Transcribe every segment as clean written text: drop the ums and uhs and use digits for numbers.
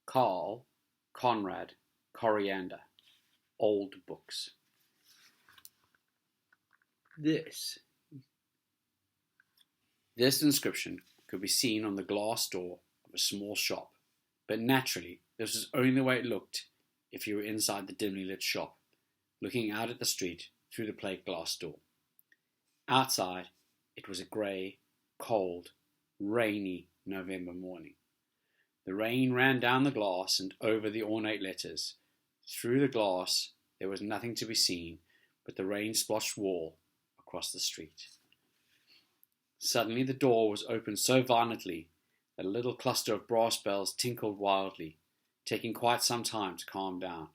Carl, Conrad, Coreander, old books. This inscription could be seen on the glass door of a small shop, but naturally this was only the way it looked if you were inside the dimly lit shop, looking out at the street through the plate glass door. Outside, it was a grey, cold, rainy November morning. The rain ran down the glass and over the ornate letters. Through the glass there was nothing to be seen but the rain-splashed wall across the street. Suddenly the door was opened so violently that a little cluster of brass bells tinkled wildly, taking quite some time to calm down.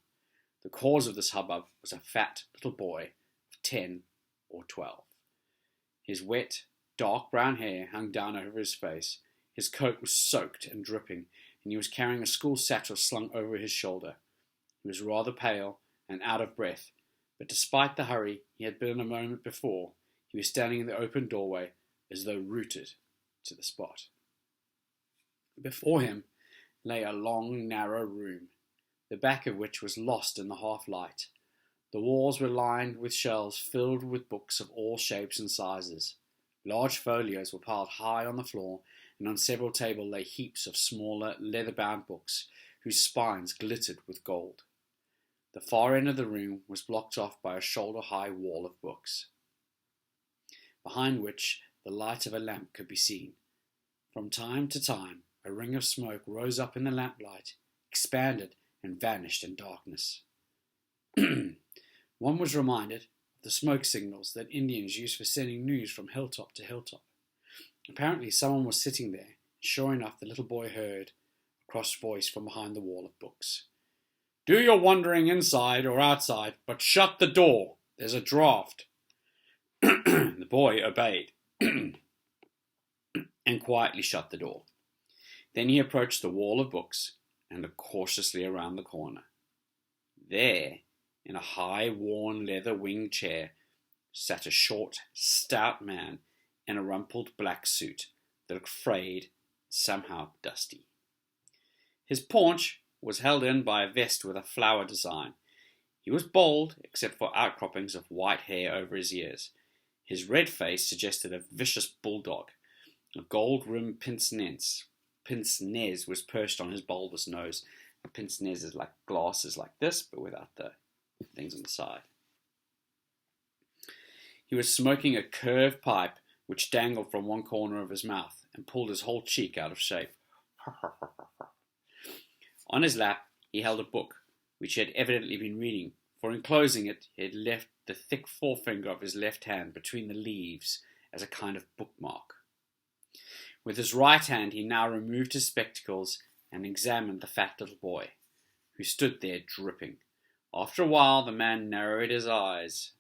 The cause of this hubbub was a fat little boy of 10 or 12. His wet, dark brown hair hung down over his face. His coat was soaked and dripping, and he was carrying a school satchel slung over his shoulder. He was rather pale and out of breath, but despite the hurry he had been in a moment before, he was standing in the open doorway as though rooted to the spot. Before him lay a long, narrow room, the back of which was lost in the half-light. The walls were lined with shelves filled with books of all shapes and sizes. Large folios were piled high on the floor, and on several tables lay heaps of smaller, leather-bound books whose spines glittered with gold. The far end of the room was blocked off by a shoulder-high wall of books, behind which the light of a lamp could be seen. From time to time, a ring of smoke rose up in the lamplight, expanded, and vanished in darkness. One was reminded of the smoke signals that Indians use for sending news from hilltop to hilltop. Apparently someone was sitting there. Sure enough, the little boy heard a cross voice from behind the wall of books. "Do your wandering inside or outside, but shut the door. There's a draft." The boy obeyed and quietly shut the door. Then he approached the wall of books and looked cautiously around the corner. There, in a high, worn leather winged chair, sat a short, stout man in a rumpled black suit that looked frayed, somehow dusty. His paunch was held in by a vest with a flower design. He was bald, except for outcroppings of white hair over his ears. His red face suggested a vicious bulldog. A gold-rimmed pince-nez was perched on his bulbous nose. A pince-nez is like glasses like this, but without the things on the side. He was smoking a curved pipe which dangled from one corner of his mouth and pulled his whole cheek out of shape. On his lap he held a book which he had evidently been reading, for in closing it he had left the thick forefinger of his left hand between the leaves as a kind of bookmark. With his right hand he now removed his spectacles and examined the fat little boy, who stood there dripping. After a while the man narrowed his eyes,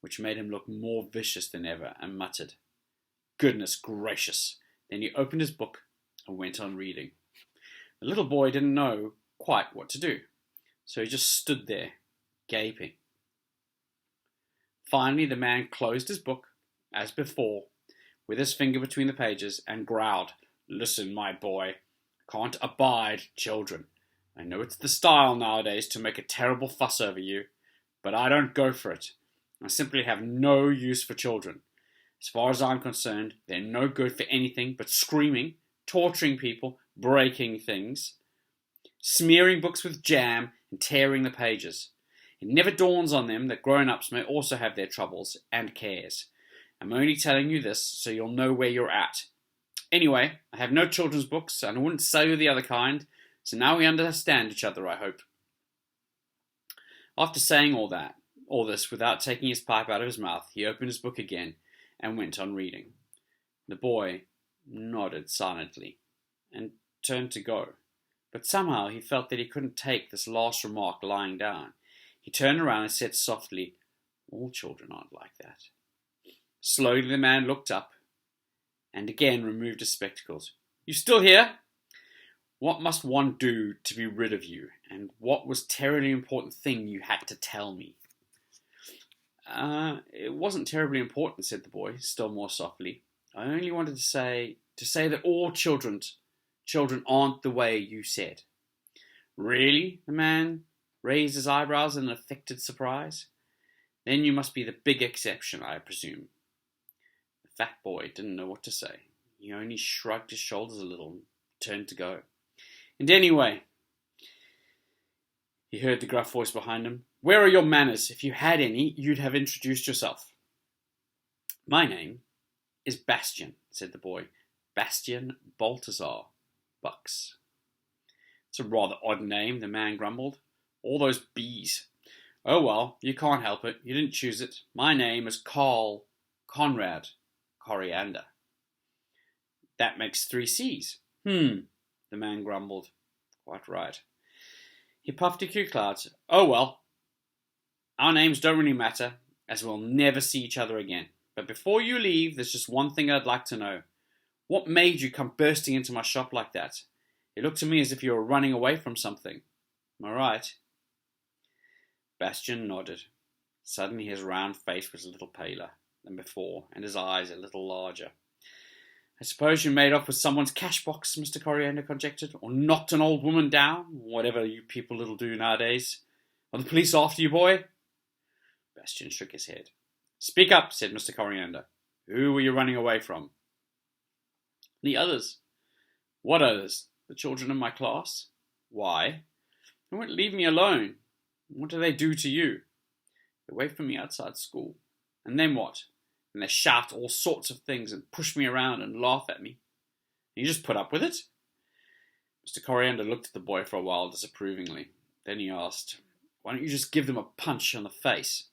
which made him look more vicious than ever, and muttered, "Goodness gracious!" Then he opened his book and went on reading. The little boy didn't know quite what to do, so he just stood there, gaping. Finally the man closed his book, as before, with his finger between the pages, and growled, "Listen, my boy, can't abide children. I know it's the style nowadays to make a terrible fuss over you, but I don't go for it. I simply have no use for children. As far as I'm concerned, they're no good for anything but screaming, torturing people, breaking things, smearing books with jam, and tearing the pages. It never dawns on them that grown-ups may also have their troubles and cares. I'm only telling you this so you'll know where you're at. Anyway, I have no children's books, and I wouldn't sell you the other kind, so now we understand each other, I hope." After saying all this without taking his pipe out of his mouth, he opened his book again and went on reading. The boy nodded silently and turned to go, but somehow he felt that he couldn't take this last remark lying down. He turned around and said softly, "All children aren't like that." Slowly the man looked up and again removed his spectacles. "You still here? What must one do to be rid of you, and what was terribly important thing you had to tell me?" It wasn't terribly important," said the boy, still more softly. "I only wanted to say that all children Children aren't the way you said. Really? The man raised his eyebrows in affected surprise. Then you must be the big exception, I presume. The fat boy didn't know what to say. He only shrugged his shoulders a little and turned to go. And anyway, he heard the gruff voice behind him, where are your manners? If you had any, you'd have introduced yourself. My name is Bastian, said the boy. Bastian Balthazar Bucks. It's a rather odd name, the man grumbled. All those B's. Oh well, you can't help it. You didn't choose it. My name is Carl Conrad Coreander. That makes 3 C's. The man grumbled. Quite right. He puffed a few clouds. Oh well, our names don't really matter, as we'll never see each other again. But before you leave, there's just one thing I'd like to know. What made you come bursting into my shop like that? It looked to me as if you were running away from something. Am I right? Bastian nodded. Suddenly his round face was a little paler than before, and his eyes a little larger. I suppose you made off with someone's cash box, Mr. Coreander conjectured, or knocked an old woman down, whatever you people little do nowadays. Are the police after you, boy? Bastian shook his head. Speak up, said Mr. Coreander. Who were you running away from? The others. What others? The children in my class? Why? They won't leave me alone. What do they do to you? They wait for me outside school. And then what? And they shout all sorts of things and push me around and laugh at me. And you just put up with it? Mr. Coreander looked at the boy for a while disapprovingly. Then he asked, why don't you just give them a punch on the face?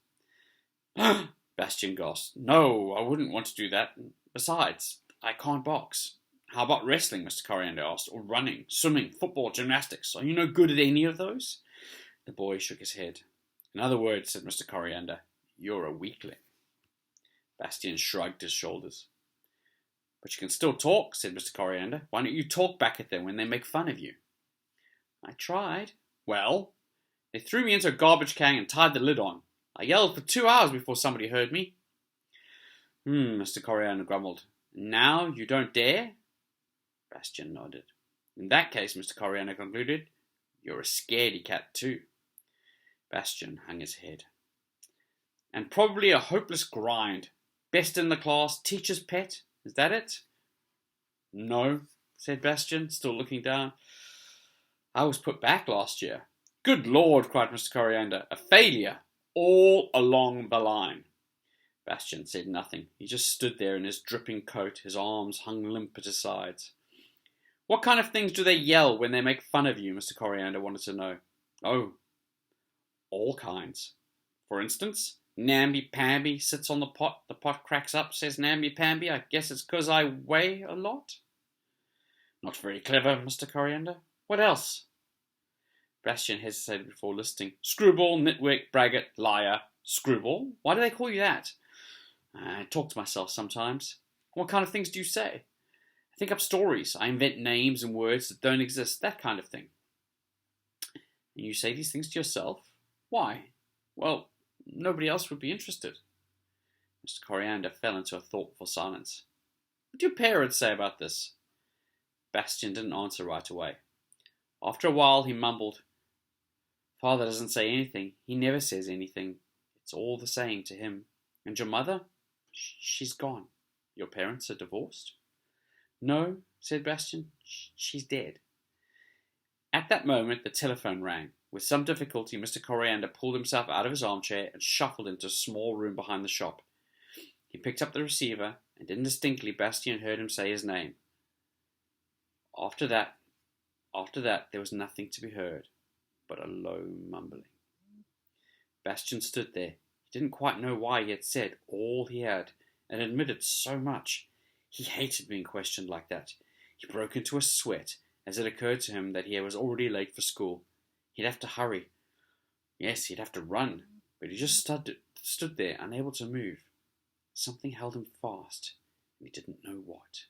Bastian gasped. No, I wouldn't want to do that. Besides, I can't box. How about wrestling, Mr. Coreander asked, or running, swimming, football, gymnastics? Are you no good at any of those? The boy shook his head. In other words, said Mr. Coreander, you're a weakling. Bastian shrugged his shoulders. But you can still talk, said Mr. Coreander. Why don't you talk back at them when they make fun of you? I tried. Well, they threw me into a garbage can and tied the lid on. I yelled for 2 hours before somebody heard me. Mr. Coreander grumbled. Now you don't dare? Bastian nodded. In that case, Mr. Coreander concluded, you're a scaredy cat too. Bastian hung his head. And probably a hopeless grind. Best in the class, teacher's pet. Is that it? No, said Bastian, still looking down. I was put back last year. Good Lord, cried Mr. Coreander. A failure. All along the line. Bastian said nothing. He just stood there in his dripping coat, his arms hung limp at his sides. What kind of things do they yell when they make fun of you? Mr. Coreander wanted to know. Oh, all kinds. For instance, namby-pamby sits on the pot cracks up, says namby-pamby, I guess it's 'cause I weigh a lot. Not very clever, Mr. Coreander. What else? Bastian hesitated before listing. Screwball, nitwit, braggart, liar. Screwball? Why do they call you that? I talk to myself sometimes. What kind of things do you say? I think up stories. I invent names and words that don't exist, that kind of thing. And you say these things to yourself? Why? Well, nobody else would be interested. Mr. Coreander fell into a thoughtful silence. What do your parents say about this? Bastian didn't answer right away. After a while he mumbled, Father doesn't say anything. He never says anything. It's all the same to him. And your mother? She's gone. Your parents are divorced? No, said Bastian. She's dead. At that moment the telephone rang. With some difficulty Mr. Coreander pulled himself out of his armchair and shuffled into a small room behind the shop. He picked up the receiver, and indistinctly Bastian heard him say his name. After that, there was nothing to be heard but a low mumbling. Bastian stood there. He didn't quite know why he had said all he had, and admitted so much. He hated being questioned like that. He broke into a sweat as it occurred to him that he was already late for school. He'd have to hurry. Yes, he'd have to run, but he just stood there, unable to move. Something held him fast, and he didn't know what.